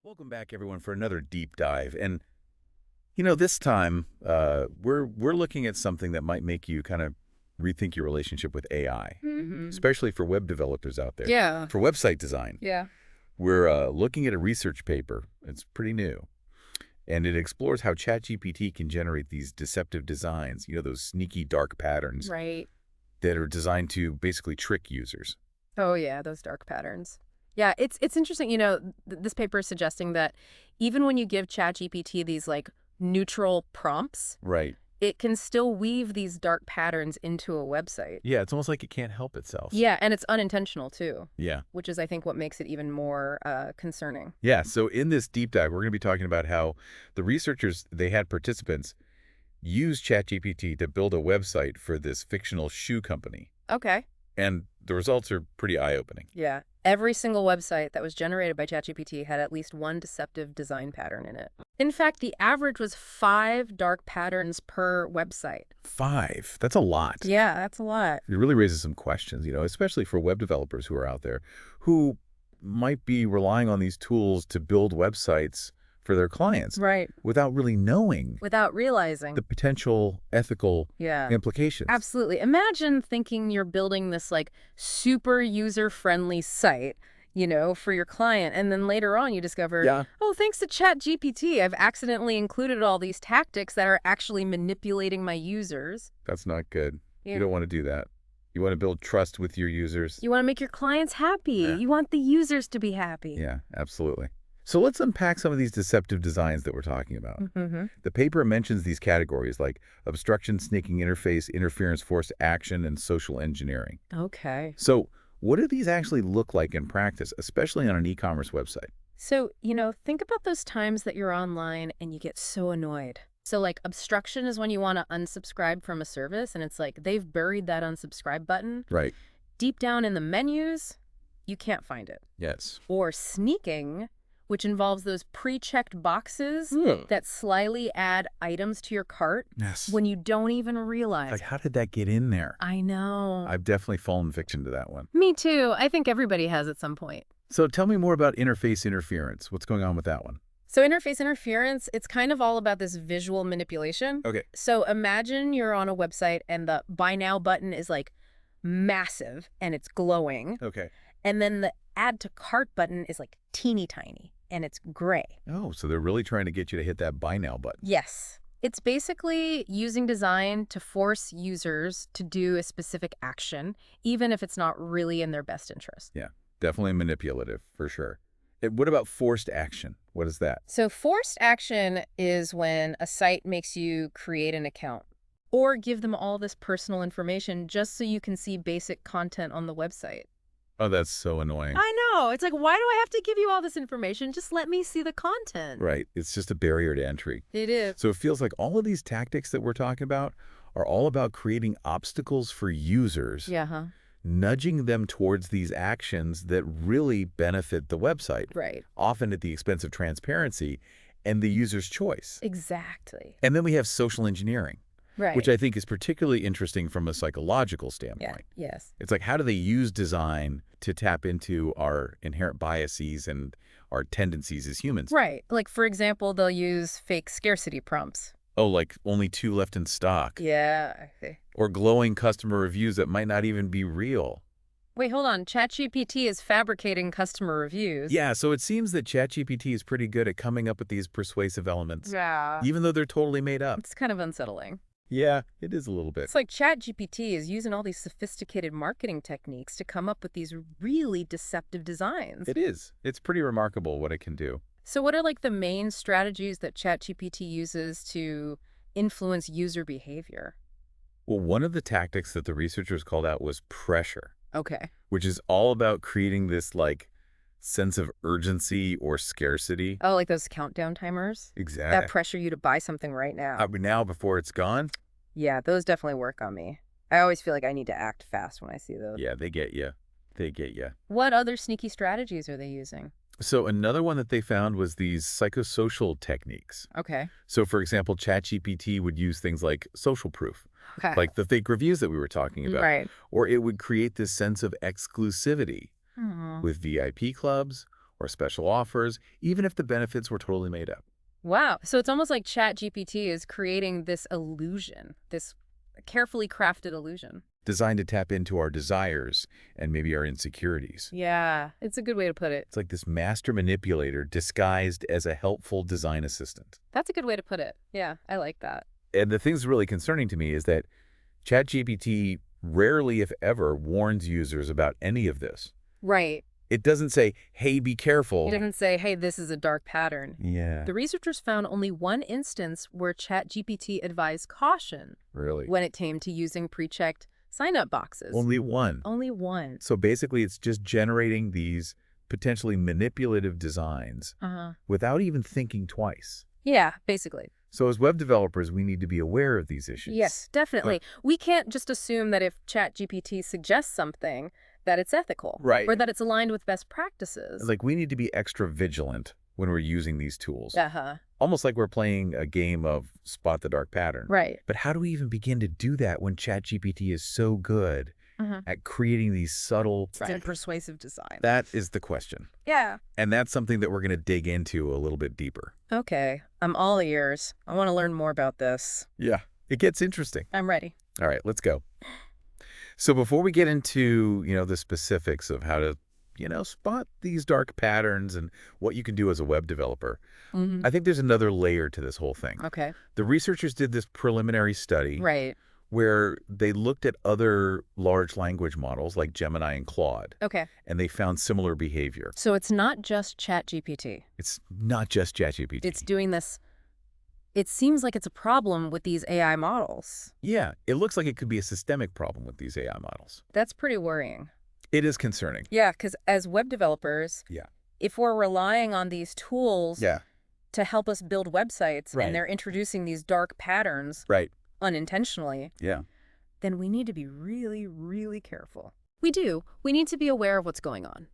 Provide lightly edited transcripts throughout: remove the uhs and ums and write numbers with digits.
Welcome back, everyone, for another deep dive. And this time we're looking at something that might make you kind of rethink your relationship with AI, especially for web developers out there. Yeah. For website design, Yeah. we're looking at a research paper. It's pretty new, and it explores how ChatGPT can generate these deceptive designs. Those sneaky, dark patterns Right. that are designed to basically trick users. Oh, yeah, those dark patterns. Yeah, it's interesting. This paper is suggesting that even when you give ChatGPT these like neutral prompts, Right. it can still weave these dark patterns into a website. Yeah, it's almost like it can't help itself. Yeah, and it's unintentional too, Yeah. which is I think what makes it even more concerning. Yeah, so in this deep dive, we're going to be talking about how the researchers, they had participants use ChatGPT to build a website for this fictional shoe company. Okay. And the results are pretty eye-opening. Yeah. Every single website that was generated by ChatGPT had at least one deceptive design pattern in it. In fact, the average was 5 dark patterns per website. 5. That's a lot. Yeah, that's a lot. It really raises some questions, especially for web developers who are out there who might be relying on these tools to build websites for their clients Right. without really knowing Without realizing. the potential ethical Yeah. implications. Absolutely. Imagine thinking you're building this like super user-friendly site, for your client, and then later on you discover, Yeah. oh, thanks to ChatGPT, I've accidentally included all these tactics that are actually manipulating my users. That's not good. Yeah. You don't want to do that. You want to build trust with your users. You want to make your clients happy. Yeah. You want the users to be happy. Yeah, absolutely. So let's unpack some of these deceptive designs that we're talking about. Mm-hmm. The paper mentions these categories like obstruction, sneaking interface, interference, forced action, and social engineering. Okay. So what do these actually look like in practice, especially on an e-commerce website? So, think about those times that you're online and you get so annoyed. So, like, obstruction is when you want to unsubscribe from a service, and it's like they've buried that unsubscribe button. Right. Deep down in the menus, you can't find it. Yes. Or sneaking, which involves those pre-checked boxes that slyly add items to your cart Yes. when you don't even realize. Like, how did that get in there? I know. I've definitely fallen victim to that one. Me too. I think everybody has at some point. So tell me more about interface interference. What's going on with that one? So interface interference, it's kind of all about this visual manipulation. Okay. So imagine you're on a website and the buy now button is like massive and it's glowing. Okay. And then the add to cart button is like teeny tiny and it's gray. Oh, so they're really trying to get you to hit that buy now button. Yes. It's basically using design to force users to do a specific action, even if it's not really in their best interest. Yeah, definitely manipulative for sure. What about forced action? What is that? So forced action is when a site makes you create an account or give them all this personal information just so you can see basic content on the website. Oh, that's so annoying. I know. It's like, why do I have to give you all this information? Just let me see the content. Right. It's just a barrier to entry. It is. So it feels like all of these tactics that we're talking about are all about creating obstacles for users, Yeah, nudging them towards these actions that really benefit the website, right. often at the expense of transparency and the user's choice. Exactly. And then we have social engineering, Right. which I think is particularly interesting from a psychological standpoint. Yes. It's like, how do they use design to tap into our inherent biases and our tendencies as humans? Right. Like, for example, they'll use fake scarcity prompts. Oh, like only 2 left in stock. Yeah. Or glowing customer reviews that might not even be real. Wait, hold on. ChatGPT is fabricating customer reviews. Yeah, so it seems that ChatGPT is pretty good at coming up with these persuasive elements, Yeah. even though they're totally made up. It's kind of unsettling. Yeah, it is a little bit. It's like ChatGPT is using all these sophisticated marketing techniques to come up with these really deceptive designs. It is. It's pretty remarkable what it can do. So what are like the main strategies that ChatGPT uses to influence user behavior? Well, one of the tactics that the researchers called out was pressure, Okay. which is all about creating this sense of urgency or scarcity. Oh, like those countdown timers? Exactly. That pressure you to buy something right now. Now before it's gone? Yeah, those definitely work on me. I always feel like I need to act fast when I see those. Yeah, they get you. They get you. What other sneaky strategies are they using? So another one that they found was these psychosocial techniques. Okay. So for example, ChatGPT would use things like social proof, Okay. like the fake reviews that we were talking about. Right. Or it would create this sense of exclusivity Aw. with VIP clubs or special offers, even if the benefits were totally made up. Wow. So it's almost like ChatGPT is creating this illusion, this carefully crafted illusion. Designed to tap into our desires and maybe our insecurities. Yeah, it's a good way to put it. It's like this master manipulator disguised as a helpful design assistant. That's a good way to put it. Yeah, I like that. And the thing that's really concerning to me is that ChatGPT rarely, if ever, warns users about any of this. Right. It doesn't say, hey, be careful. It doesn't say, hey, this is a dark pattern. Yeah. The researchers found only one instance where ChatGPT advised caution Really? when it came to using pre-checked sign-up boxes. Only one. Only one. So basically, it's just generating these potentially manipulative designs without even thinking twice. Yeah, basically. So as web developers, we need to be aware of these issues. Yes, definitely. We can't just assume that if ChatGPT suggests something, that it's ethical. Right. Or that it's aligned with best practices. Like, we need to be extra vigilant when we're using these tools. Uh-huh. Almost like we're playing a game of spot the dark pattern. Right. But how do we even begin to do that when ChatGPT is so good at creating these subtle... And persuasive design. That is the question. Yeah. And that's something that we're going to dig into a little bit deeper. Okay. I'm all ears. I want to learn more about this. Yeah. It gets interesting. I'm ready. All right, let's go. So before we get into, the specifics of how to, spot these dark patterns and what you can do as a web developer, I think there's another layer to this whole thing. Okay. The researchers did this preliminary study Right. where they looked at other large language models like Gemini and Claude, Okay. and they found similar behavior. So it's not just ChatGPT. It's not just ChatGPT. It's doing this. It seems like it's a problem with these AI models. Yeah, it looks like it could be a systemic problem with these AI models. That's pretty worrying. It is concerning. Yeah, because as web developers, Yeah. if we're relying on these tools Yeah. to help us build websites Right. and they're introducing these dark patterns Right. unintentionally, Yeah. then we need to be really, really careful. We do. We need to be aware of what's going on.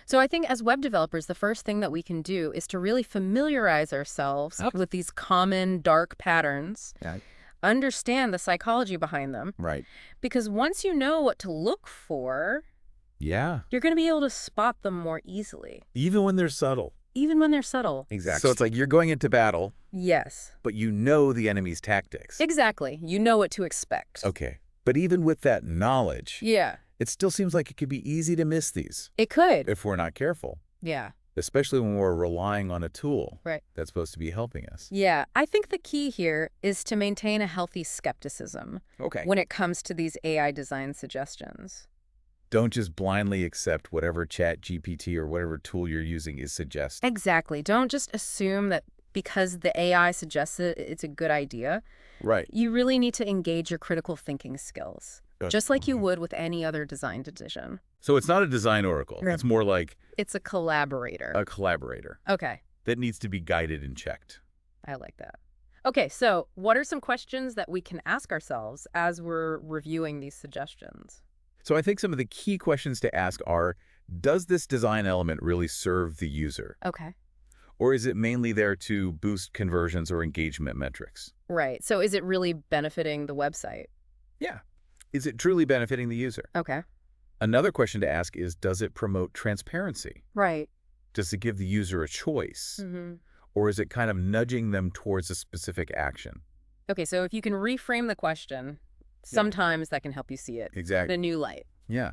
So I think as web developers, the first thing that we can do is to really familiarize ourselves with these common dark patterns, Yeah. understand the psychology behind them, Right. because once you know what to look for, Yeah. you're going to be able to spot them more easily, Even when they're subtle. even when they're subtle. Exactly. So it's like you're going into battle, Yes, but you know the enemy's tactics. exactly. You know what to expect. Okay. But even with that knowledge, Yeah, it still seems like it could be easy to miss these it could. if we're not careful, Yeah. especially when we're relying on a tool Right. that's supposed to be helping us. Yeah, I think the key here is to maintain a healthy skepticism Okay. when it comes to these AI design suggestions. Don't just blindly accept whatever ChatGPT or whatever tool you're using is suggesting. Exactly. Don't just assume that because the AI suggests it, it's a good idea. Right. You really need to engage your critical thinking skills, just like you would with any other design decision. So it's not a design oracle. Yeah. It's more like It's a collaborator. a collaborator Okay, that needs to be guided and checked. I like that. Okay, so what are some questions that we can ask ourselves as we're reviewing these suggestions? So I think some of the key questions to ask are, does this design element really serve the user? Okay. Or is it mainly there to boost conversions or engagement metrics? Right. So is it really benefiting the website? Yeah. Is it truly benefiting the user? Okay. Another question to ask is, does it promote transparency? Right. Does it give the user a choice? Mm-hmm. Or is it kind of nudging them towards a specific action? Okay, so if you can reframe the question, sometimes that can help you see it in Exactly. a new light. Yeah.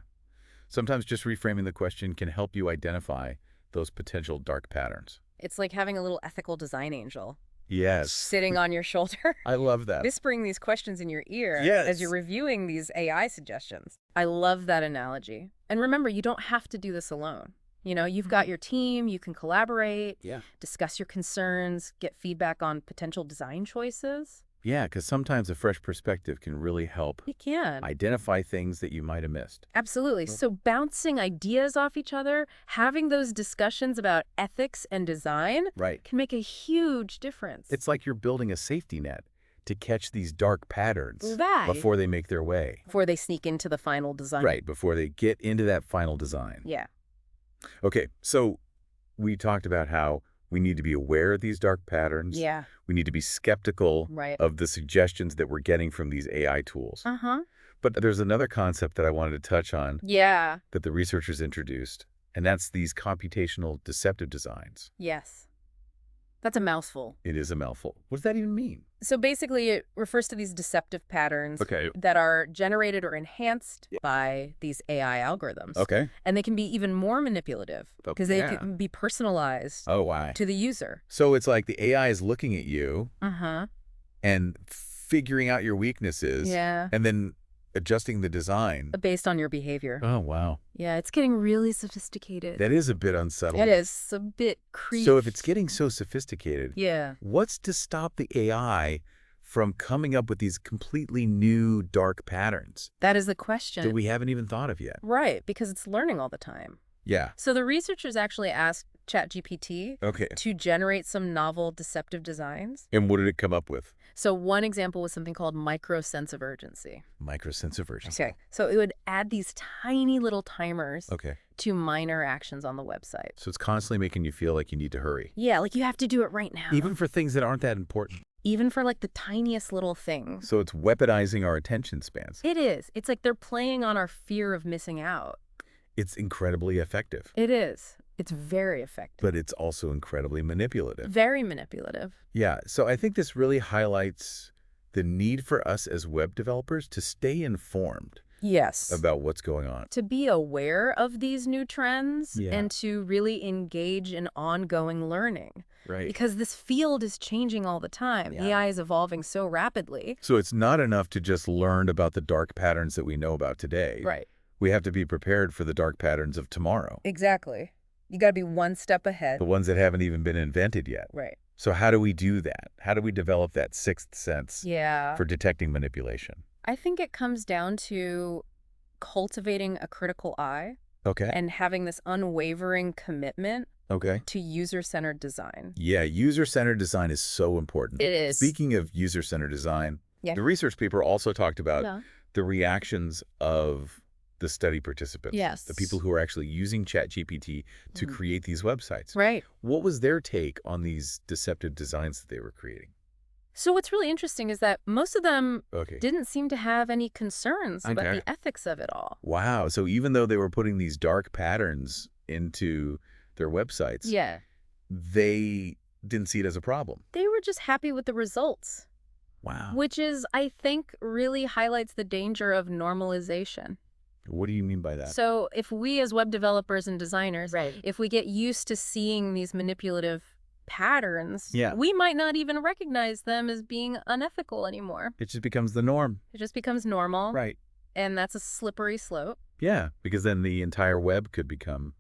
Sometimes just reframing the question can help you identify those potential dark patterns. It's like having a little ethical design angel Yes. sitting on your shoulder, I love that. whispering these questions in your ear Yes. as you're reviewing these AI suggestions. I love that analogy. And remember, you don't have to do this alone. You know, you've got your team, you can collaborate, Yeah. discuss your concerns, get feedback on potential design choices. Yeah, because sometimes a fresh perspective can really help You can. identify things that you might have missed. Absolutely. So bouncing ideas off each other, having those discussions about ethics and design Right. can make a huge difference. It's like you're building a safety net to catch these dark patterns Right. before they make their way. before they sneak into the final design. Right, before they get into that final design. Yeah. Okay, so we talked about how we need to be aware of these dark patterns. Yeah. We need to be skeptical Right. of the suggestions that we're getting from these AI tools. Uh-huh. But there's another concept that I wanted to touch on Yeah. that the researchers introduced, And that's these computational deceptive designs. Yes. That's a mouthful. It is a mouthful. What does that even mean? So basically, it refers to these deceptive patterns Okay. that are generated or enhanced by these AI algorithms. Okay. And they can be even more manipulative because they can be personalized Oh, why? to the user. So it's like the AI is looking at you Uh-huh. and figuring out your weaknesses Yeah. and then adjusting the design. Based on your behavior. Oh, wow. Yeah, it's getting really sophisticated. That is a bit unsettling. It is a bit creepy. So if it's getting so sophisticated, yeah. what's to stop the AI from coming up with these completely new dark patterns That is the question. that we haven't even thought of yet? Right, because it's learning all the time. Yeah. So the researchers actually asked ChatGPT Okay. to generate some novel deceptive designs. And what did it come up with? So one example was something called micro sense of urgency. Micro sense of urgency. Okay. So it would add these tiny little timers Okay. to minor actions on the website. So it's constantly making you feel like you need to hurry. Yeah, like you have to do it right now. Even for things that aren't that important. Even for like the tiniest little things. So it's weaponizing our attention spans. It is. It's like they're playing on our fear of missing out. It's incredibly effective. It is. It's very effective. But it's also incredibly manipulative. Very manipulative. Yeah, so I think this really highlights the need for us as web developers to stay informed Yes. about what's going on. To be aware of these new trends Yeah. and to really engage in ongoing learning. Right. Because this field is changing all the time. Yeah. AI is evolving so rapidly. So it's not enough to just learn about the dark patterns that we know about today. Right. We have to be prepared for the dark patterns of tomorrow. Exactly. You got to be one step ahead. The ones that haven't even been invented yet. Right. So how do we do that? How do we develop that sixth sense Yeah. for detecting manipulation? I think it comes down to cultivating a critical eye Okay. and having this unwavering commitment Okay. to user-centered design. Yeah, user-centered design is so important. It is. Speaking of user-centered design, Yeah. the research paper also talked about Yeah. the reactions of the study participants. Yes. The people who are actually using ChatGPT to create these websites. Right. What was their take on these deceptive designs that they were creating? So what's really interesting is that most of them Okay. didn't seem to have any concerns about Okay. the ethics of it all. Wow. So even though they were putting these dark patterns into their websites, Yeah. they didn't see it as a problem. They were just happy with the results, Wow. which is, I think, really highlights the danger of normalization. What do you mean by that? So if we as web developers and designers, Right. if we get used to seeing these manipulative patterns, Yeah. we might not even recognize them as being unethical anymore. It just becomes the norm. It just becomes normal. Right. And that's a slippery slope. Yeah, because then the entire web could become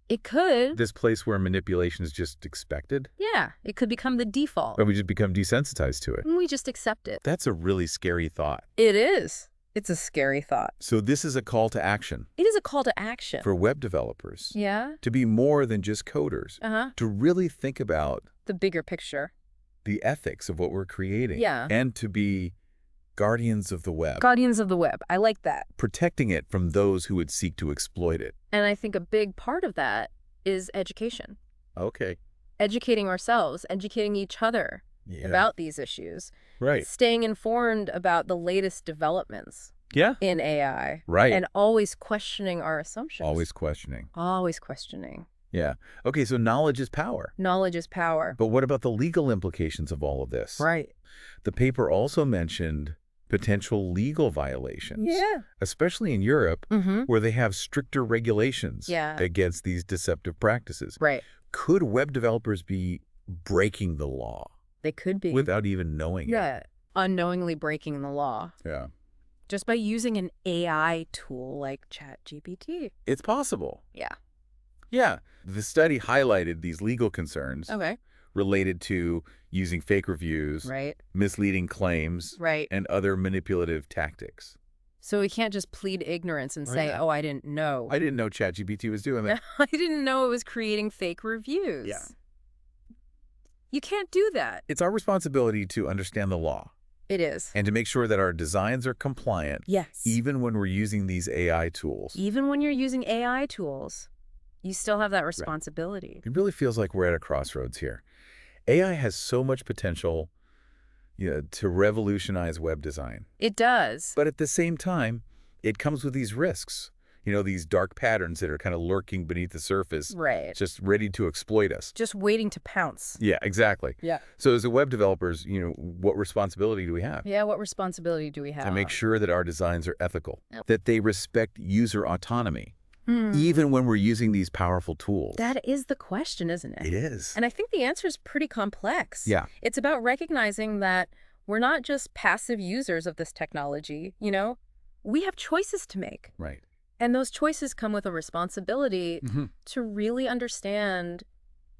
It could. this place where manipulation is just expected, Yeah. It could become the default. or we just become desensitized to it. And we just accept it. That's a really scary thought. It is. It's a scary thought. So this is a call to action It is a call to action. for web developers Yeah. to be more than just coders, Uh-huh. to really think about The bigger picture. the ethics of what we're creating, Yeah. and to be guardians of the web, Guardians of the web. I like that. protecting it from those who would seek to exploit it. And I think a big part of that is education. Okay. Educating ourselves, educating each other Yeah. about these issues. Right. Staying informed about the latest developments Yeah. in AI. Right. And always questioning our assumptions. Always questioning. Always questioning. Yeah. Okay, so knowledge is power. Knowledge is power. But what about the legal implications of all of this? Right. The paper also mentioned potential legal violations. Yeah. Especially in Europe, Mm-hmm. where they have stricter regulations Yeah. against these deceptive practices. Right. Could web developers be breaking the law They could be. without even knowing it? Yeah. Unknowingly breaking the law. Yeah. Just by using an AI tool like ChatGPT. It's possible. Yeah. Yeah. The study highlighted these legal concerns Okay. related to using fake reviews, Right. misleading claims, Right. and other manipulative tactics. So we can't just plead ignorance and say, Yeah. oh, I didn't know. I didn't know ChatGPT was doing that. I didn't know it was creating fake reviews. Yeah. You can't do that. It's our responsibility to understand the law It is. and to make sure that our designs are compliant, Yes. even when we're using these AI tools. Even when you're using AI tools, you still have that responsibility. It really feels like we're at a crossroads here. AI has so much potential, to revolutionize web design. It does. But at the same time, it comes with these risks. these dark patterns that are kind of lurking beneath the surface, Right. just ready to exploit us. Just waiting to pounce. Yeah, exactly. Yeah. So as a web developers, what responsibility do we have? Yeah, what responsibility do we have? To make sure that our designs are ethical, Yep. that they respect user autonomy, Hmm. even when we're using these powerful tools. That is the question, isn't it? It is. And I think the answer is pretty complex. Yeah. It's about recognizing that we're not just passive users of this technology, We have choices to make. Right. And those choices come with a responsibility to really understand,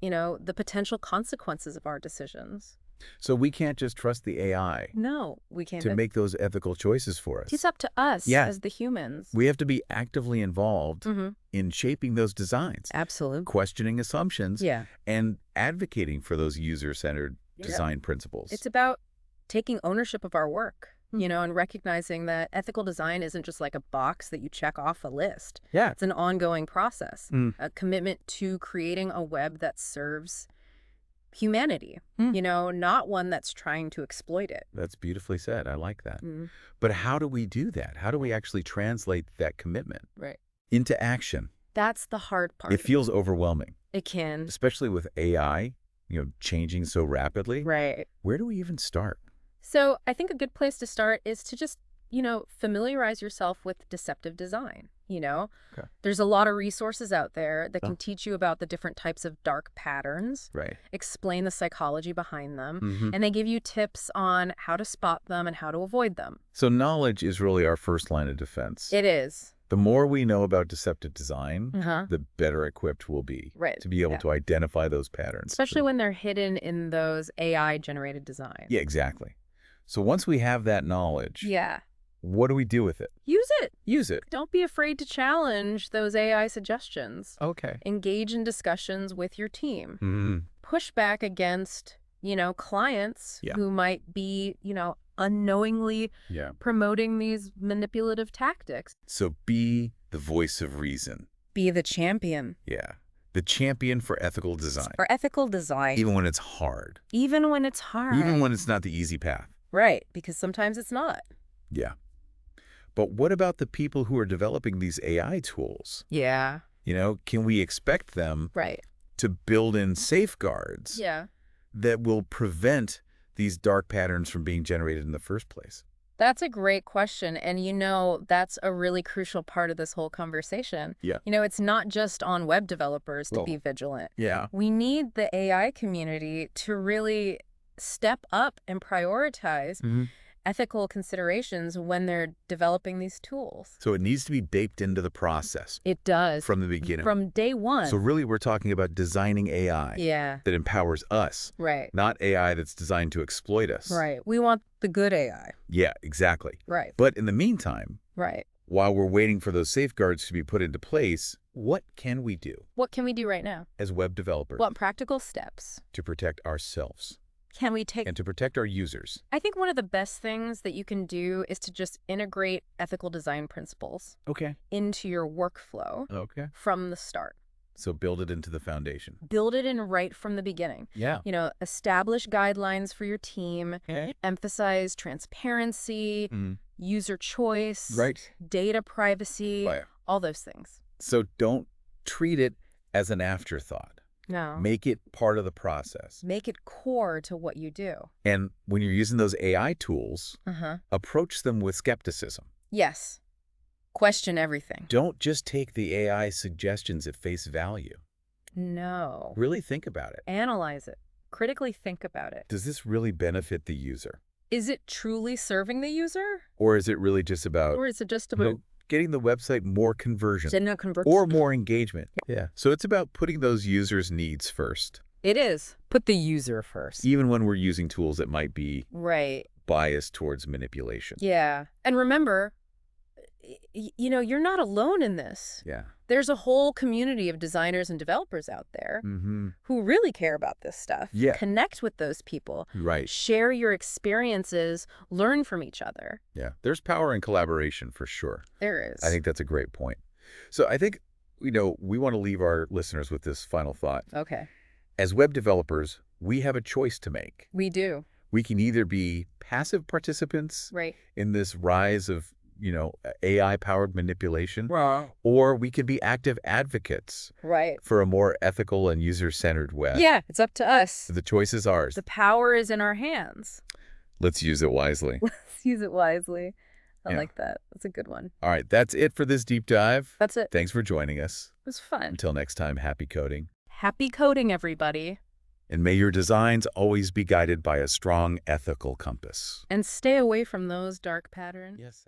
the potential consequences of our decisions. So we can't just trust the AI No, we can't. to make those ethical choices for us. It's up to us Yeah. as the humans. We have to be actively involved Mm-hmm. in shaping those designs, Absolutely. questioning assumptions, Yeah. and advocating for those user-centered Yeah. design principles. It's about taking ownership of our work, and recognizing that ethical design isn't just like a box that you check off a list. Yeah. It's an ongoing process, Mm. a commitment to creating a web that serves humanity, not one that's trying to exploit it. That's beautifully said. I like that. Mm. But how do we do that? How do we actually translate that commitment Right. into action? That's the hard part. It feels overwhelming, It can. especially with AI, changing so rapidly. Right. Where do we even start? So I think a good place to start is to just, familiarize yourself with deceptive design. Okay. There's a lot of resources out there that can teach you about the different types of dark patterns, Right. explain the psychology behind them, Mhm. and they give you tips on how to spot them and how to avoid them. So knowledge is really our first line of defense. It is. The more we know about deceptive design, Uh-huh. the better equipped we'll be Right. to be able Yeah. to identify those patterns. Especially when they're hidden in those AI-generated designs. Yeah, exactly. So once we have that knowledge, Yeah. what do we do with it? Use it. Use it. Don't be afraid to challenge those AI suggestions. Okay. Engage in discussions with your team. Mhm. Push back against, clients Yeah. who might be, unknowingly Yeah. promoting these manipulative tactics. So be the voice of reason. Be the champion Yeah. The champion for ethical design. for ethical design, Even when it's hard. even when it's hard. Even when it's not the easy path. Right, because sometimes it's not. Yeah. But what about the people who are developing these AI tools? Yeah. Can we expect them Right. to build in safeguards Yeah. that will prevent these dark patterns from being generated in the first place? That's a great question. And that's a really crucial part of this whole conversation. Yeah. It's not just on web developers to Well, be vigilant. Yeah. We need the AI community to really step up and prioritize ethical considerations when they're developing these tools. So it needs to be baked into the process It does. from the beginning. From day one. So really we're talking about designing AI Yeah. that empowers us, Right. not AI that's designed to exploit us. Right. We want the good AI. Yeah, exactly. Right. But in the meantime, Right. while we're waiting for those safeguards to be put into place, what can we do What can we do right now? as web developers What practical steps to protect ourselves can we take? and to protect our users? I think one of the best things that you can do is to just integrate ethical design principles Okay. into your workflow Okay. from the start. So build it into the foundation. Build it in right from the beginning. Yeah. Establish guidelines for your team, Okay. emphasize transparency, user choice, Right. data privacy, Right. all those things. So don't treat it as an afterthought. No. Make it part of the process. Make it core to what you do. And when you're using those AI tools, Uh-huh. approach them with skepticism. Yes. Question everything. Don't just take the AI suggestions at face value. No. Really think about it. Analyze it. Critically think about it. Does this really benefit the user? Is it truly serving the user? Or is it really just about Or is it just you know, about getting the website more conversion convert? or more engagement? Yeah. So it's about putting those users' needs first, It is. Put the user first. even when we're using tools that might be Right. biased towards manipulation. Yeah. And remember, you're not alone in this. Yeah. There's a whole community of designers and developers out there Mm-hmm. who really care about this stuff. Yeah. Connect with those people. Right. Share your experiences. Learn from each other. Yeah. There's power in collaboration for sure. There is. I think that's a great point. So I think, we want to leave our listeners with this final thought. Okay. As web developers, we have a choice to make. We do. We can either be passive participants Right. in this rise of AI-powered manipulation, Wow. or we could be active advocates Right. for a more ethical and user-centered web. Yeah, it's up to us. The choice is ours. The power is in our hands. Let's use it wisely. Let's use it wisely. I Yeah. like that. That's a good one. All right, that's it for this deep dive. That's it. Thanks for joining us. It was fun. Until next time, happy coding. Happy coding, everybody. And may your designs always be guided by a strong ethical compass. And stay away from those dark patterns. Yes.